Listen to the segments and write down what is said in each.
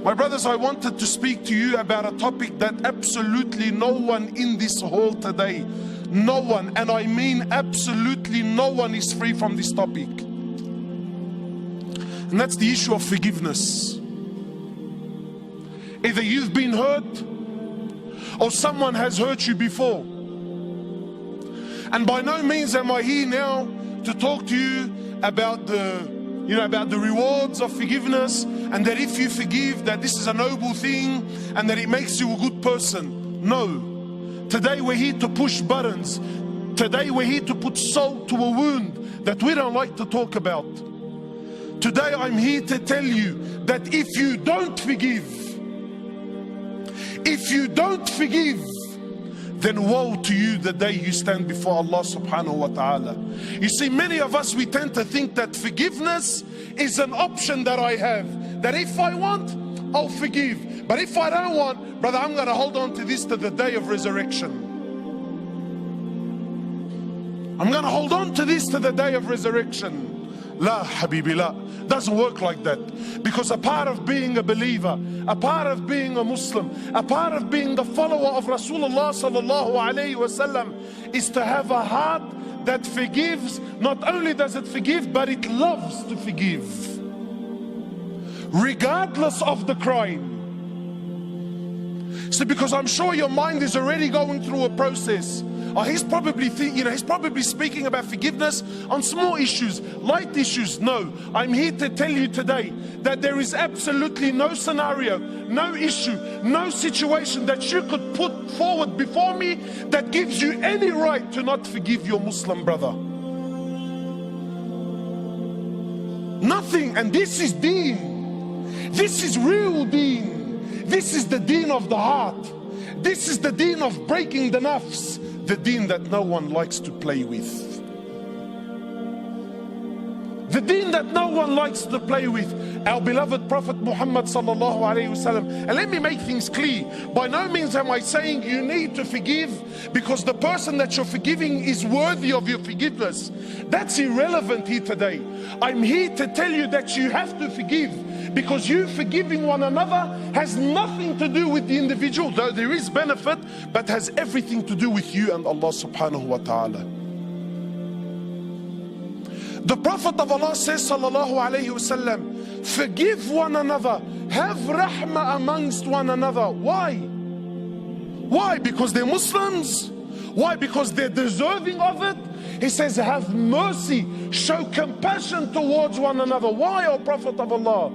My brothers, I wanted to speak to you about a topic that absolutely no one in this hall today, no one, and I mean absolutely no one, is free from this topic. And that's the issue of forgiveness. Either you've been hurt or someone has hurt you before. And by no means am I here now to talk to you about the rewards of forgiveness, and that if you forgive, that this is a noble thing and that it makes you a good person. No. Today we're here to push buttons. Today we're here to put salt to a wound that we don't like to talk about. Today I'm here to tell you that if you don't forgive, then woe to you the day you stand before Allah subhanahu wa ta'ala. You see, many of us, we tend to think that forgiveness is an option that I have. That if I want, I'll forgive. But if I don't want, brother, I'm going to hold on to this to the day of resurrection. I'm going to hold on to this to the day of resurrection. La habibi la. Doesn't work like that. Because a part of being a believer, a part of being a Muslim, a part of being the follower of Rasulullah sallallahu alayhi wasallam is to have a heart that forgives. Not only does it forgive, but it loves to forgive, regardless of the crime. So because I'm sure your mind is already going through a process. He's probably speaking about forgiveness on small issues, light issues. No, I'm here to tell you today that there is absolutely no scenario, no issue, no situation that you could put forward before me that gives you any right to not forgive your Muslim brother. Nothing. And this is deen. This is real deen. This is the deen of the heart. This is the deen of breaking the nafs. The deen that no one likes to play with. The deen that no one likes to play with. Our beloved Prophet Muhammad sallallahu alayhi wasallam. And let me make things clear. By no means am I saying you need to forgive because the person that you're forgiving is worthy of your forgiveness. That's irrelevant here today. I'm here to tell you that you have to forgive, because you forgiving one another has nothing to do with the individual, though there is benefit, but has everything to do with you and Allah subhanahu wa ta'ala. The Prophet of Allah says sallallahu alayhi wasallam, forgive one another, have rahmah amongst one another. Why? Why? Because they're Muslims? Why? Because they're deserving of it? He says, have mercy, show compassion towards one another. Why, O Prophet of Allah?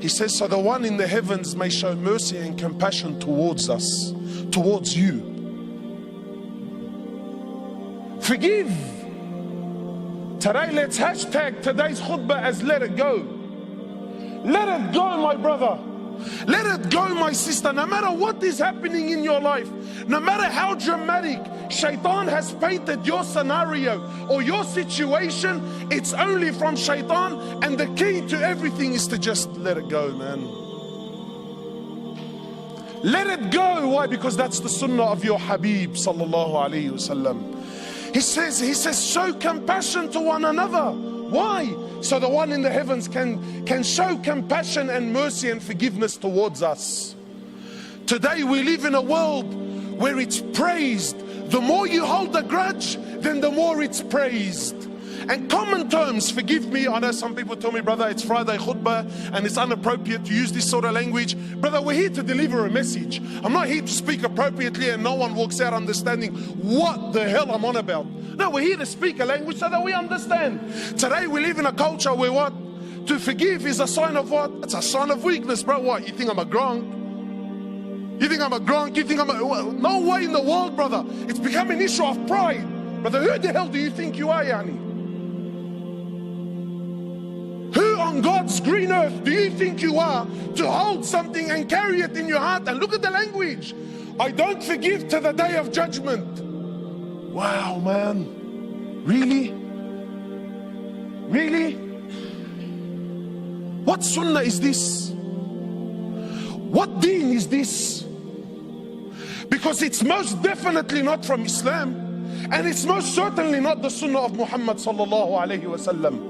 He says, so the one in the heavens may show mercy and compassion towards us, towards you. Forgive. Today, let's hashtag today's khutbah as let it go. Let it go, my brother. Let it go, my sister. No matter what is happening in your life, no matter how dramatic shaitan has painted your scenario or your situation, it's only from shaitan, and the key to everything is to just let it go, man. Let it go. Why? Because that's the sunnah of your Habib sallallahu alayhi wasallam. He says, show compassion to one another. Why? So the one in the heavens can show compassion and mercy and forgiveness towards us. Today we live in a world where it's praised. The more you hold a grudge, then the more it's praised. And common terms, forgive me, I know some people tell me, brother, it's Friday khutbah and it's inappropriate to use this sort of language. Brother, we're here to deliver a message. I'm not here to speak appropriately and no one walks out understanding what the hell I'm on about. No, we're here to speak a language so that we understand. Today we live in a culture where what? To forgive is a sign of what? It's a sign of weakness, bro. What? You think I'm a grunk? You think I'm a grunk? You think I'm a... No way in the world, brother. It's become an issue of pride. Brother, who the hell do you think you are, Yani? Who on God's green earth do you think you are to hold something and carry it in your heart? And look at the language. I don't forgive to the day of judgment. Wow, man. Really? Really? What sunnah is this? What deen is this? Because it's most definitely not from Islam, and it's most certainly not the sunnah of Muhammad sallallahu alayhi wasallam.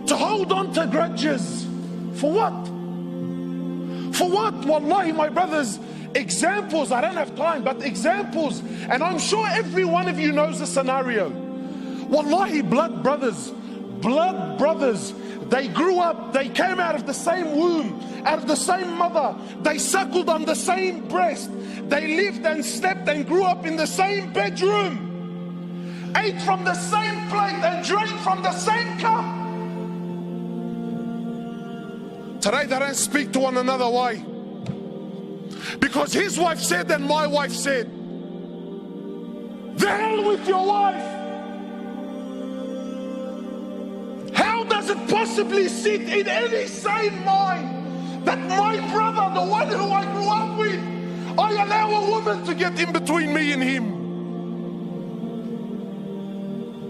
To hold on to grudges, for what? For what? Wallahi, my brothers, examples, I don't have time, but examples. And I'm sure every one of you knows the scenario. Wallahi, blood brothers, they grew up, they came out of the same womb, out of the same mother, they suckled on the same breast, they lived and slept and grew up in the same bedroom, ate from the same plate and drank from the same cup. Today they don't speak to one another. Why? Because his wife said and my wife said. The hell with your wife. How does it possibly sit in any sane mind that my brother, the one who I grew up with, I allow a woman to get in between me and him?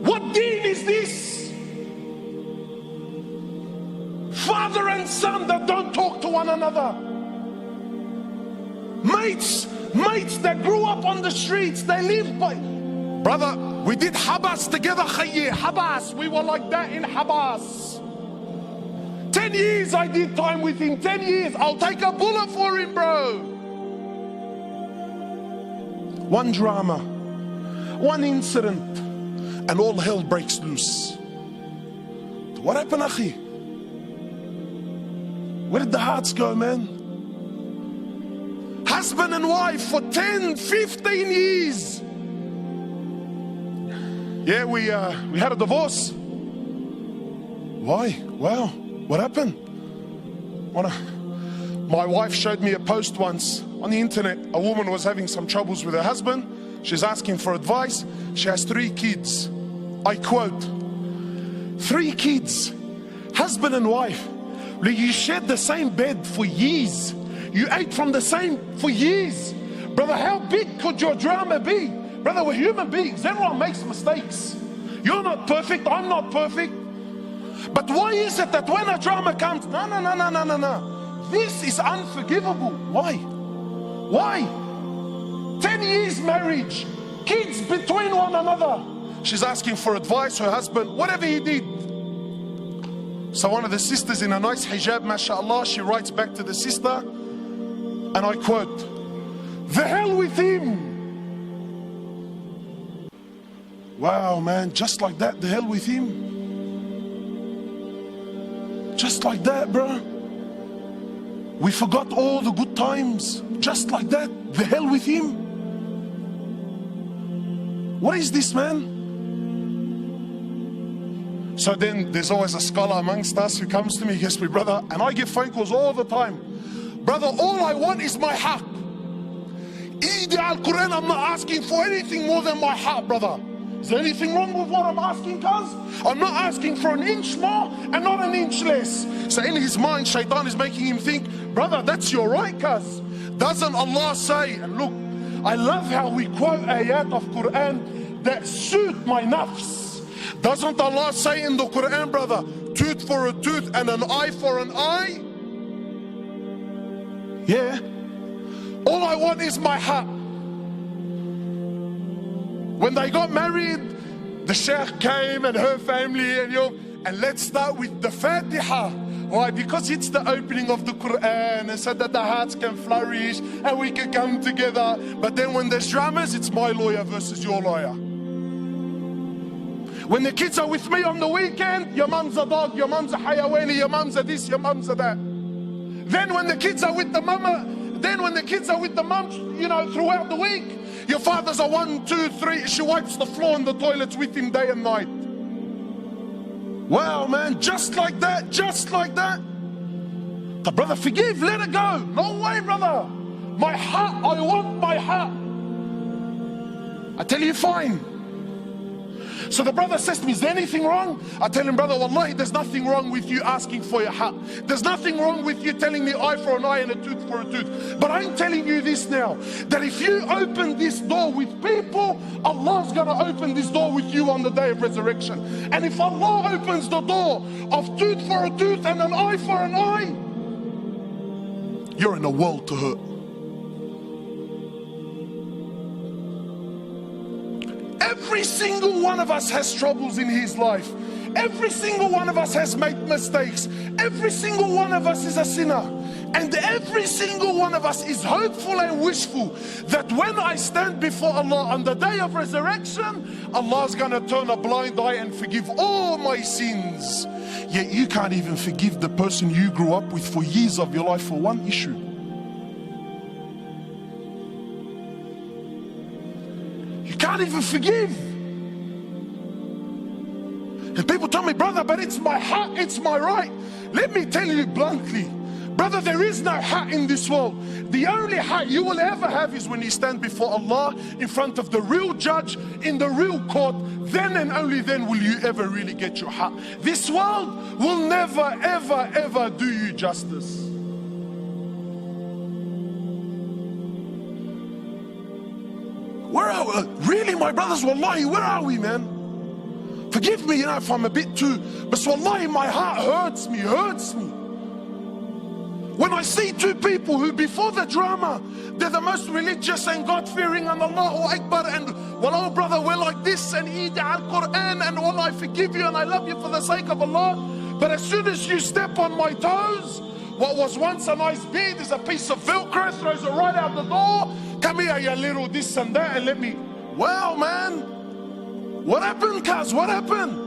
What deen is this? Father and son that don't talk to one another. Mates that grew up on the streets, they lived by... Brother, we did Habas together, Khayye, Habas. We were like that in Habas. 10 years I did time with him, 10 years. I'll take a bullet for him, bro. One drama, one incident, and all hell breaks loose. What happened, Akhi? Where did the hearts go, man? Husband and wife for 10, 15 years. Yeah, we had a divorce. Why? Wow, what happened? My wife showed me a post once on the internet. A woman was having some troubles with her husband. She's asking for advice. She has 3 kids. I quote, 3 kids, husband and wife. You shared the same bed for years. You ate from the same for years. Brother, how big could your drama be? Brother, we're human beings. Everyone makes mistakes. You're not perfect. I'm not perfect. But why is it that when a drama comes, no. This is unforgivable. Why? Why? 10 years marriage, kids between one another. She's asking for advice, her husband, whatever he did. So one of the sisters in a nice hijab, mashallah, she writes back to the sister, and I quote, the hell with him. Wow, man, just like that, the hell with him. Just like that, bro. We forgot all the good times. Just like that, the hell with him. What is this, man? So then there's always a scholar amongst us who comes to me, he goes to me, brother, and I get phone calls all the time. Brother, all I want is my haq. Eid al-Quran, I'm not asking for anything more than my haq, brother. Is there anything wrong with what I'm asking, cuz? I'm not asking for an inch more and not an inch less. So in his mind, shaitan is making him think, brother, that's your right, cuz. Doesn't Allah say, and look, I love how we quote ayat of Quran that suit my nafs. Doesn't Allah say in the Quran, brother, tooth for a tooth and an eye for an eye? Yeah. All I want is my haq. When they got married, the sheikh came and her family and let's start with the Fatiha. Why? Because it's the opening of the Quran, and so that the hearts can flourish and we can come together. But then when there's dramas, it's my lawyer versus your lawyer. When the kids are with me on the weekend, your mum's a dog, your mum's a hayawani, your mum's a this, your mum's a that. Then when the kids are with the mum, throughout the week, your father's a 1, 2, 3. She wipes the floor in the toilets with him day and night. Wow, man, just like that, just like that. The brother, forgive, let it go. No way, brother. My heart, I want my heart. I tell you, fine. So the brother says to me, is there anything wrong? I tell him, brother, wallahi, there's nothing wrong with you asking for your haq. There's nothing wrong with you telling me eye for an eye and a tooth for a tooth. But I'm telling you this now, that if you open this door with people, Allah's going to open this door with you on the day of resurrection. And if Allah opens the door of tooth for a tooth and an eye for an eye, you're in a world to hurt. Every single one of us has troubles in his life. Every single one of us has made mistakes. Every single one of us is a sinner. And every single one of us is hopeful and wishful that when I stand before Allah on the day of resurrection, Allah's going to turn a blind eye and forgive all my sins. Yet you can't even forgive the person you grew up with for years of your life for one issue. You can't even forgive. And people tell me, brother, but it's my haq, it's my right. Let me tell you bluntly, brother, there is no haq in this world. The only haq you will ever have is when you stand before Allah in front of the real judge in the real court. Then and only then will you ever really get your haq. This world will never, ever, ever do you justice. Where are we? Really, my brothers, wallahi, where are we, man? Forgive me, if I'm a bit too, but wallahi, my heart hurts me. When I see two people who before the drama, they're the most religious and God-fearing and Allahu Akbar and, well, oh brother, we're like this and eat al-Quran and Allah, I forgive you and I love you for the sake of Allah. But as soon as you step on my toes, what was once a nice beard is a piece of Velcro, throws it right out the door. Come here, you little this and that, and let me, well, man. What happened, cuz? What happened?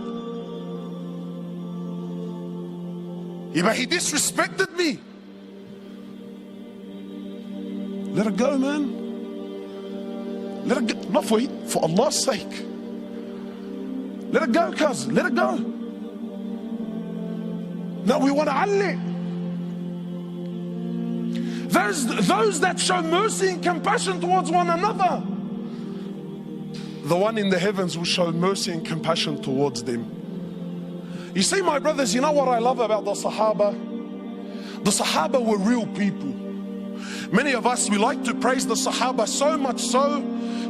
Yeah, but he disrespected me. Let it go, man. Let it go. Not for Allah's sake. Let it go, cuz. Let it go. No, we want to Ali. There's those that show mercy and compassion towards one another. The one in the heavens will show mercy and compassion towards them. You see, my brothers, you know what I love about the Sahaba? The Sahaba were real people. Many of us, we like to praise the Sahaba so much so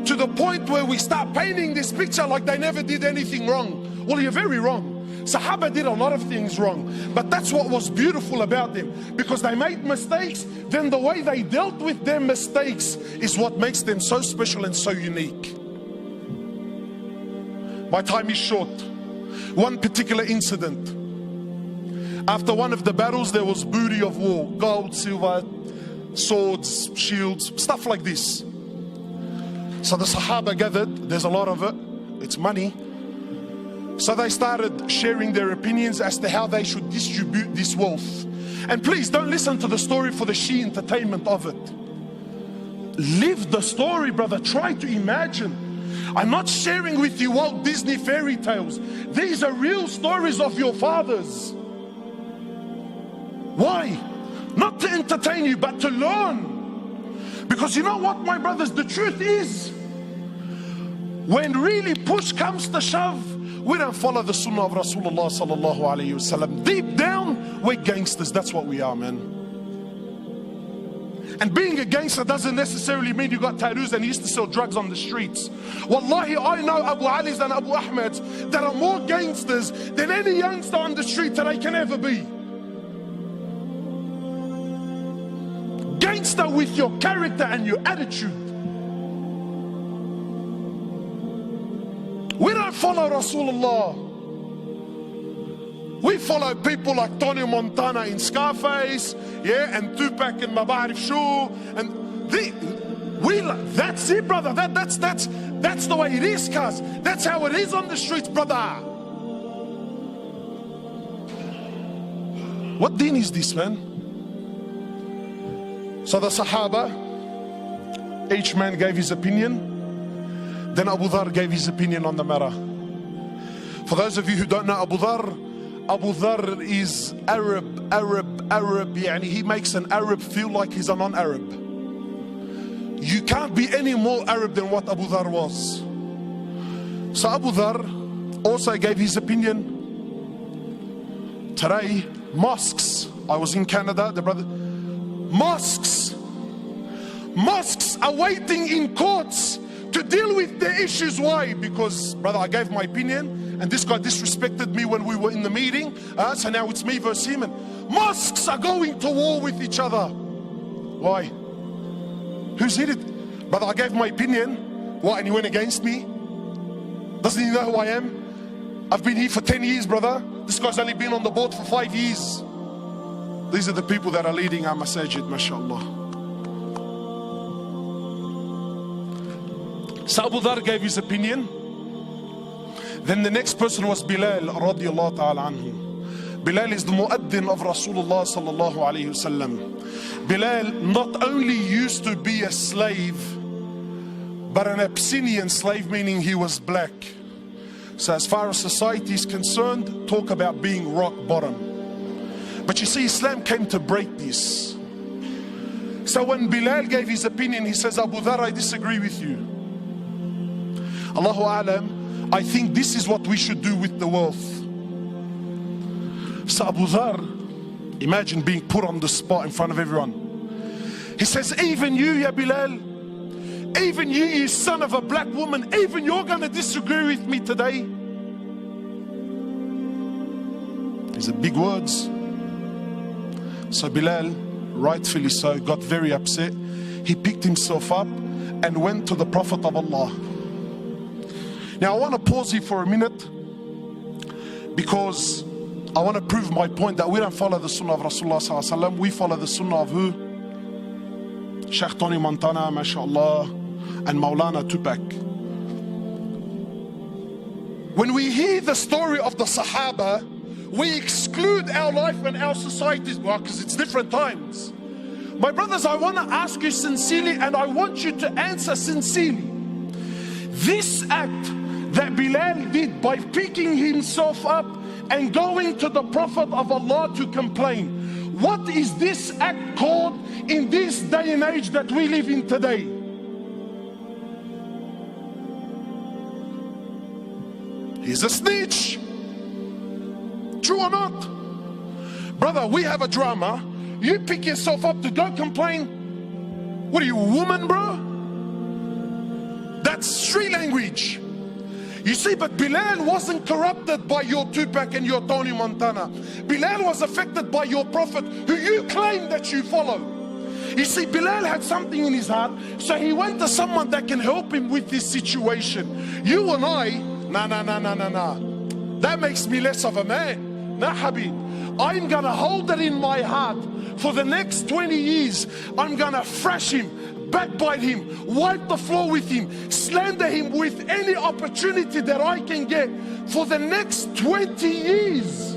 to the point where we start painting this picture like they never did anything wrong. Well, you're very wrong. Sahaba did a lot of things wrong, but that's what was beautiful about them, because they made mistakes. Then the way they dealt with their mistakes is what makes them so special and so unique. My time is short. One particular incident. After one of the battles, there was booty of war, gold, silver, swords, shields, stuff like this. So the Sahaba gathered, there's a lot of it, it's money. So they started sharing their opinions as to how they should distribute this wealth. And please don't listen to the story for the she entertainment of it. Live the story, brother. Try to imagine. I'm not sharing with you Walt Disney fairy tales. These are real stories of your fathers. Why? Not to entertain you, but to learn. Because you know what, my brothers, the truth is, when really push comes to shove, we don't follow the sunnah of Rasulullah sallallahu alayhi wasallam. Deep down, we're gangsters. That's what we are, man. And being a gangster doesn't necessarily mean you got tattoos and you used to sell drugs on the streets. Wallahi, I know Abu Ali's and Abu Ahmed's that are more gangsters than any youngster on the street today can ever be. Gangster with your character and your attitude. We don't follow Rasulullah. We follow people like Tony Montana in Scarface, yeah, and Tupac in Mabarif Shoo, and that's it, brother. That's the way it is, cuz. That's how it is on the streets, brother. What deen is this, man? So the Sahaba, each man gave his opinion. Then Abu Dhar gave his opinion on the matter. For those of you who don't know Abu Dhar is Arab. Yani he makes an Arab feel like he's a non-Arab. You can't be any more Arab than what Abu Dhar was. So Abu Dhar also gave his opinion. Today, mosques, I was in Canada, mosques are waiting in courts to deal with the issues. Why? Because, brother, I gave my opinion and this guy disrespected me when we were in the meeting, so now it's me versus him. And mosques are going to war with each other. Why? Who's hit it? Brother, I gave my opinion. What, and he went against me? Doesn't he know who I am? I've been here for 10 years, brother. This guy's only been on the board for 5 years. These are the people that are leading our masajid, mashallah. So Abu Dhar gave his opinion. Then the next person was Bilal radiallahu ta'ala anhu. Bilal is the muaddin of Rasulullah sallallahu alayhi wasallam. Bilal not only used to be a slave, but an Abyssinian slave, meaning he was black. So as far as society is concerned, talk about being rock bottom. But you see, Islam came to break this. So when Bilal gave his opinion, he says, Abu Dhar, I disagree with you. Allahu A'lam, I think this is what we should do with the wealth. So Abu Dhar, imagine being put on the spot in front of everyone. He says, even you, ya Bilal, even you son of a black woman, even you're going to disagree with me today. These are big words. So Bilal, rightfully so, got very upset. He picked himself up and went to the Prophet of Allah. Now I want to pause here for a minute, because I want to prove my point that we don't follow the sunnah of Rasulullah sallallahu alaihi wasallam. We follow the sunnah of who? Sheikh Tony Montana, mashallah, and Maulana Tupac. When we hear the story of the Sahaba, we exclude our life and our societies, well, because it's different times. My brothers, I want to ask you sincerely, and I want you to answer sincerely. This act that Bilal did by picking himself up and going to the Prophet of Allah to complain, what is this act called in this day and age that we live in today? He's a snitch. True or not? Brother, we have a drama. You pick yourself up to go complain. What are you, a woman, bro? That's street language. You see, but Bilal wasn't corrupted by your Tupac and your Tony Montana. Bilal was affected by your Prophet, who you claim that you follow. You see, Bilal had something in his heart, so he went to someone that can help him with this situation. You and I, nah. That makes me less of a man. Nah, Habib. I'm gonna hold it in my heart for the next 20 years. I'm gonna thrash him, backbite him, wipe the floor with him, slander him with any opportunity that I can get for the next 20 years.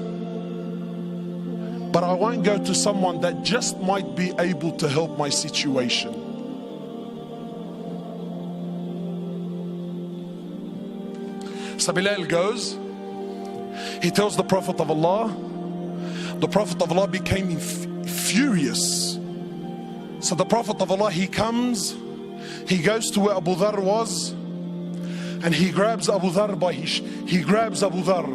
But I won't go to someone that just might be able to help my situation. So Bilal goes, he tells the Prophet of Allah. The Prophet of Allah became furious. So the Prophet of Allah, he comes, he goes to where Abu Dhar was, and he grabs Abu Dhar he grabs Abu Dhar.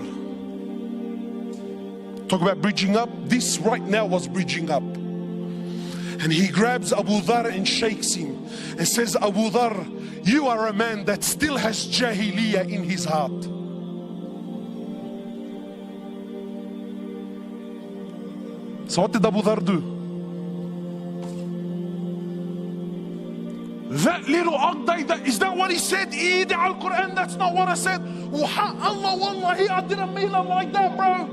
Talk about bridging up. This right now was bridging up. And he grabs Abu Dhar and shakes him and says, Abu Dhar, you are a man that still has jahiliyyah in his heart. So what did Abu Dhar do? That little Aqday, is that what he said? Eid al-Quran, that's not what I said. Allah, wallahi, I didn't mean it like that, bro.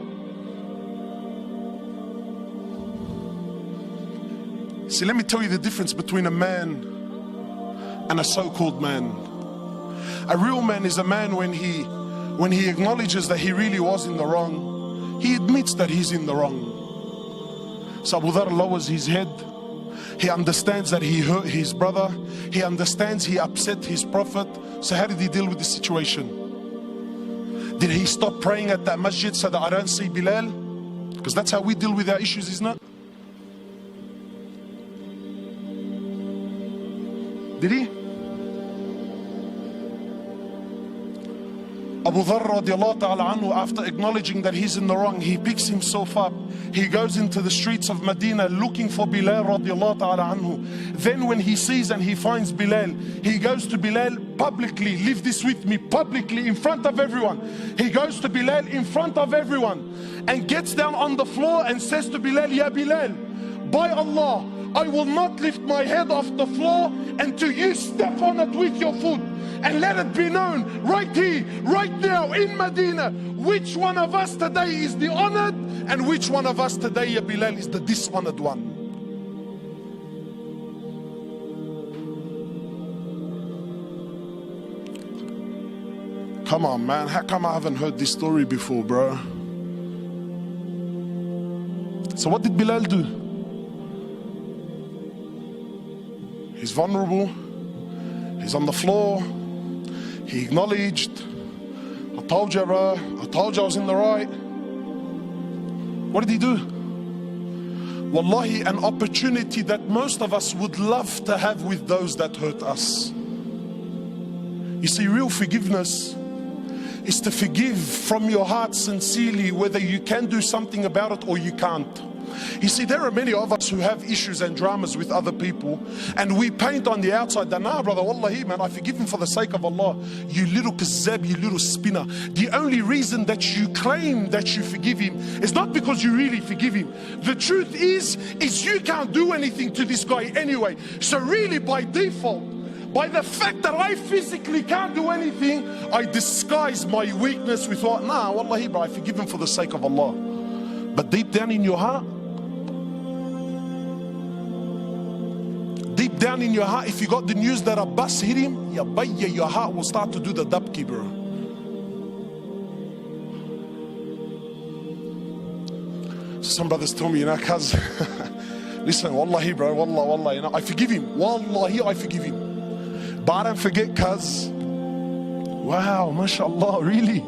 See, let me tell you the difference between a man and a so-called man. A real man is a man when he acknowledges that he really was in the wrong, he admits that he's in the wrong. So Abu Dhar lowers his head. He understands that he hurt his brother. He understands he upset his Prophet. So how did he deal with the situation? Did he stop praying at that masjid so that I don't see Bilal? Because that's how we deal with our issues, isn't it? Did he? Abu Dhar radiallahu ta'ala anhu, after acknowledging that he's in the wrong, he picks himself up. He goes into the streets of Medina looking for Bilal radiallahu ta'ala anhu. Then when he sees and he finds Bilal, he goes to Bilal publicly. Leave this with me, publicly, in front of everyone. He goes to Bilal in front of everyone and gets down on the floor and says to Bilal, Ya Bilal, by Allah, I will not lift my head off the floor until you step on it with your foot. And let it be known right here, right now in Medina, which one of us today is the honored And which one of us today, ya Bilal, is the dishonored one? Come on, man. How come I haven't heard this story before, bro? So what did Bilal do? He's vulnerable. He's on the floor. He acknowledged, I told you, bro. I told you I was in the right. What did he do? Wallahi, an opportunity that most of us would love to have with those that hurt us. You see, real forgiveness is to forgive from your heart sincerely, whether you can do something about it or you can't. You see, there are many of us who have issues and dramas with other people, and we paint on the outside that, nah, brother, wallahi, man, I forgive him for the sake of Allah. You little kazzab, you little spinner. The only reason that you claim that you forgive him is not because you really forgive him. The truth is you can't do anything to this guy anyway. So really, by default, by the fact that I physically can't do anything, I disguise my weakness with what? Nah, wallahi, bro, I forgive him for the sake of Allah. But deep down in your heart, deep down in your heart, if you got the news that a bus hit him, ya bayya, your heart will start to do the dabki, bro. Some brothers tell me, you know, cuz, listen, wallahi, bro, wallah, you know, I forgive him. Wallahi, I forgive him. But I don't forget, cuz. Wow, mashallah, really?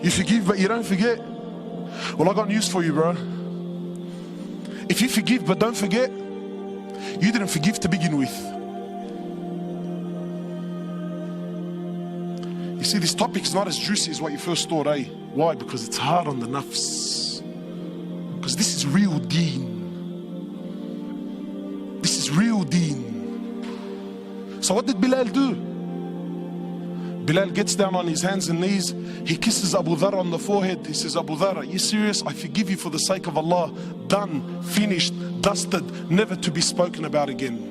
You forgive, but you don't forget? Well, I got news for you, bro. If you forgive but don't forget, you didn't forgive to begin with. You see, this topic is not as juicy as what you first thought, eh? Why? Because it's hard on the nafs. Because this is real deen. This is real deen. So what did Bilal do? Bilal gets down on his hands and knees. He kisses Abu Dhar on the forehead. He says, Abu Dhar, are you serious? I forgive you for the sake of Allah. Done, finished, dusted, never to be spoken about again.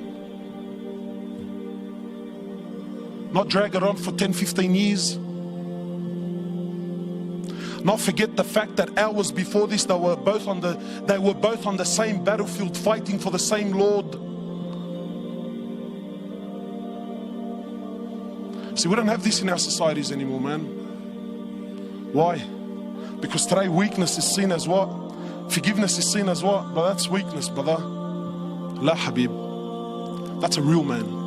Not drag it on for 10, 15 years. Not forget the fact that hours before this, they were both on the same battlefield, fighting for the same Lord. See, we don't have this in our societies anymore, man. Why? Because today weakness is seen as what? Forgiveness is seen as what? But that's weakness, brother. La Habib. That's a real man.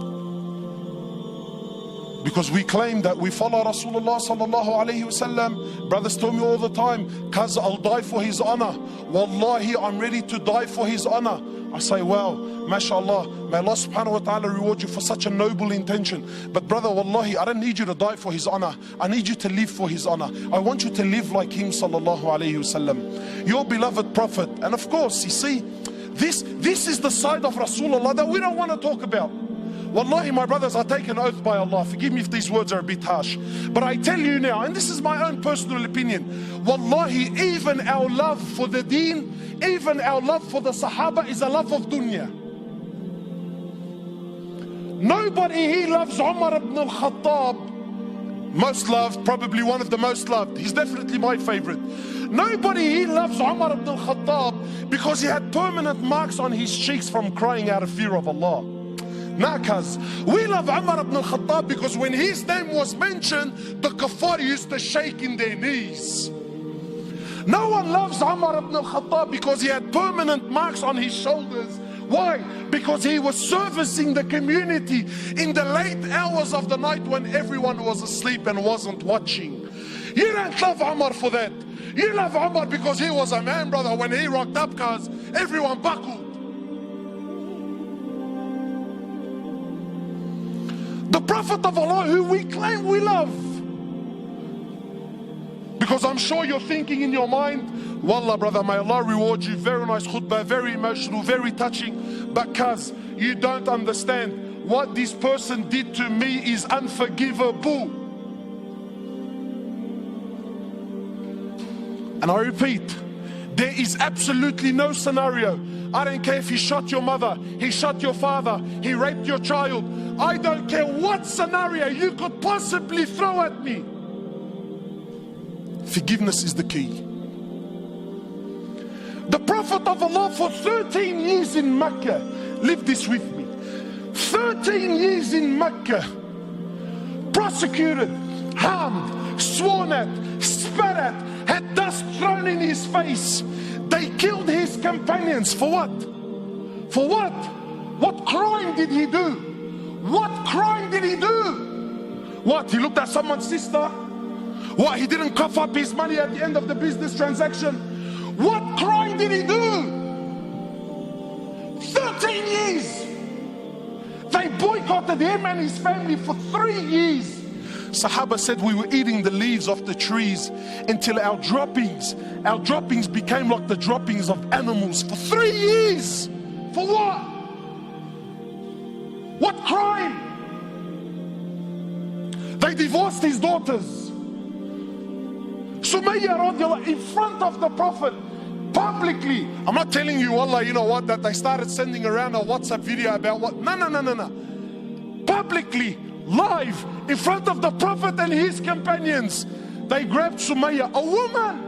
Because we claim that we follow Rasulullah sallallahu alayhi wasallam. Brothers tell me all the time, cuz I'll die for his honor. Wallahi, I'm ready to die for his honor. I say, wow, mashallah, may Allah subhanahu wa ta'ala reward you for such a noble intention. But brother, wallahi, I don't need you to die for his honor. I need you to live for his honor. I want you to live like him sallallahu alayhi wasallam, your beloved prophet. And of course, you see, this is the side of Rasulullah that we don't want to talk about. Wallahi, my brothers, I take an oath by Allah. Forgive me if these words are a bit harsh, but I tell you now, and this is my own personal opinion, wallahi, even our love for the deen, even our love for the Sahaba is a love of dunya. Nobody here loves Umar ibn al-Khattab. Most loved, probably one of the most loved. He's definitely my favorite. Nobody here loves Umar ibn al-Khattab because he had permanent marks on his cheeks from crying out of fear of Allah. Nah, cuz we love Umar ibn al-Khattab because when his name was mentioned, the kuffar used to shake in their knees. No one loves Umar ibn al-Khattab because he had permanent marks on his shoulders. Why? Because he was servicing the community in the late hours of the night when everyone was asleep and wasn't watching. You don't love Umar for that. You love Umar because he was a man, brother. When he rocked up, cuz everyone buckled. The Prophet of Allah, who we claim we love. Because I'm sure you're thinking in your mind, wallah, brother, may Allah reward you. Very nice khutbah, very emotional, very touching. But cuz you don't understand, what this person did to me is unforgivable. And I repeat, there is absolutely no scenario. I don't care if he shot your mother, he shot your father, he raped your child. I don't care what scenario you could possibly throw at me. Forgiveness is the key. The Prophet of Allah for 13 years in Mecca, live this with me, 13 years in Mecca, prosecuted, harmed, sworn at, spat at, had dust thrown in his face. They killed his companions. For what? For what? What crime did he do? What crime did he do? What? He looked at someone's sister? What? He didn't cough up his money at the end of the business transaction? What crime did he do? 13 years. They boycotted him and his family for 3 years. Sahaba said we were eating the leaves off the trees until our droppings became like the droppings of animals for 3 years. For what? What crime? They divorced his daughters. Sumayya radiallahu in front of the Prophet, publicly. I'm not telling you, Allah, you know what, that they started sending around a WhatsApp video about what. No. Publicly, live, in front of the Prophet and his companions, they grabbed Sumayya, a woman.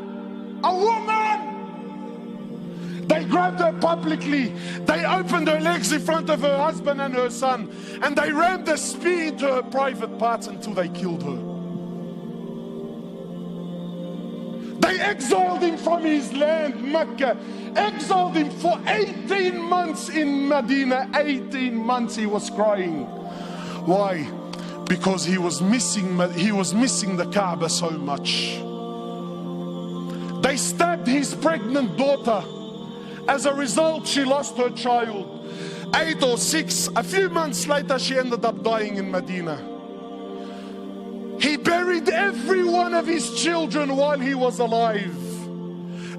They grabbed her publicly. They opened her legs in front of her husband and her son, and they rammed a spear into her private parts until they killed her. They exiled him from his land, Mecca. Exiled him for 18 months in Medina. 18 months he was crying. Why? Because he was missing the Kaaba so much. They stabbed his pregnant daughter. As a result, she lost her child. 8 or 6, a few months later, she ended up dying in Medina. He buried every one of his children while he was alive,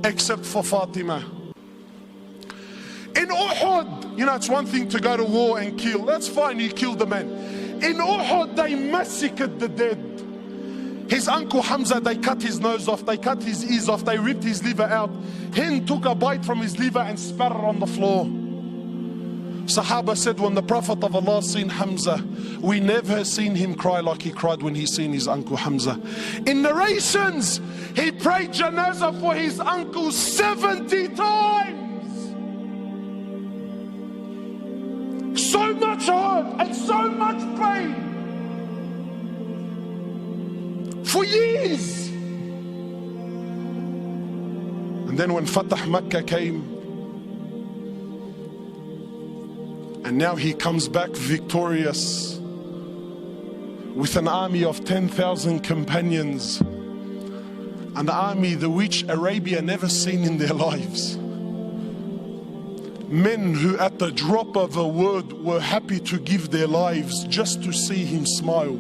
except for Fatima. In Uhud, you know, it's one thing to go to war and kill. That's fine, you killed the man. In Uhud, they massacred the dead. His uncle Hamza, they cut his nose off, they cut his ears off, they ripped his liver out. Hind took a bite from his liver and spat it on the floor. Sahaba said when the Prophet of Allah seen Hamza, we never seen him cry like he cried when he seen his uncle Hamza. In narrations, he prayed janazah for his uncle 70 times. So much hurt and so much pain. For years. And then when Fatah Makkah came, and now he comes back victorious with an army of 10,000 companions, an army the which Arabia never seen in their lives. Men who at the drop of a word were happy to give their lives just to see him smile.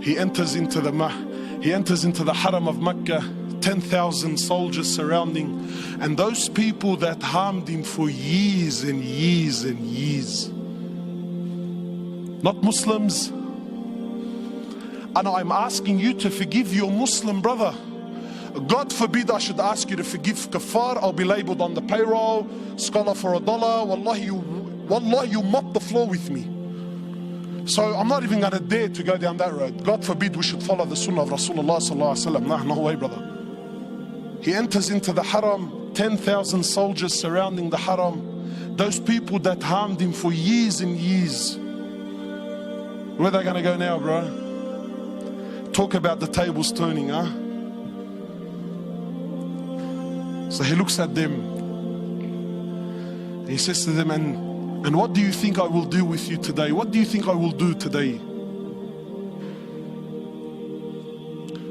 He enters into the Haram of Mecca, 10,000 soldiers surrounding, and those people that harmed him for years and years and years. Not Muslims. And I'm asking you to forgive your Muslim brother. God forbid I should ask you to forgive kafar. I'll be labeled on the payroll, scholar for $1. Wallahi, you mop the floor with me. So I'm not even going to dare to go down that road. God forbid we should follow the sunnah of Rasulullah sallallahu alaihi wasallam. No way, brother. He enters into the haram, 10,000 soldiers surrounding the haram. Those people that harmed him for years and years. Where are they going to go now, bro? Talk about the tables turning, huh? So he looks at them. He says to them, and what do you think I will do with you today? What do you think I will do today?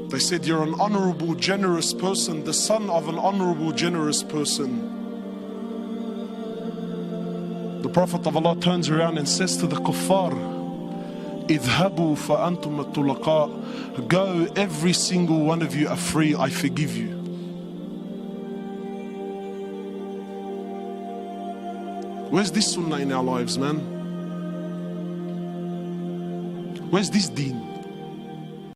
They said, you're an honorable, generous person, the son of an honorable, generous person. The Prophet of Allah turns around and says to the kuffar, idhabu fa antum at-tulaqa. Go, every single one of you are free, I forgive you. Where's this sunnah in our lives, man? Where's this deen?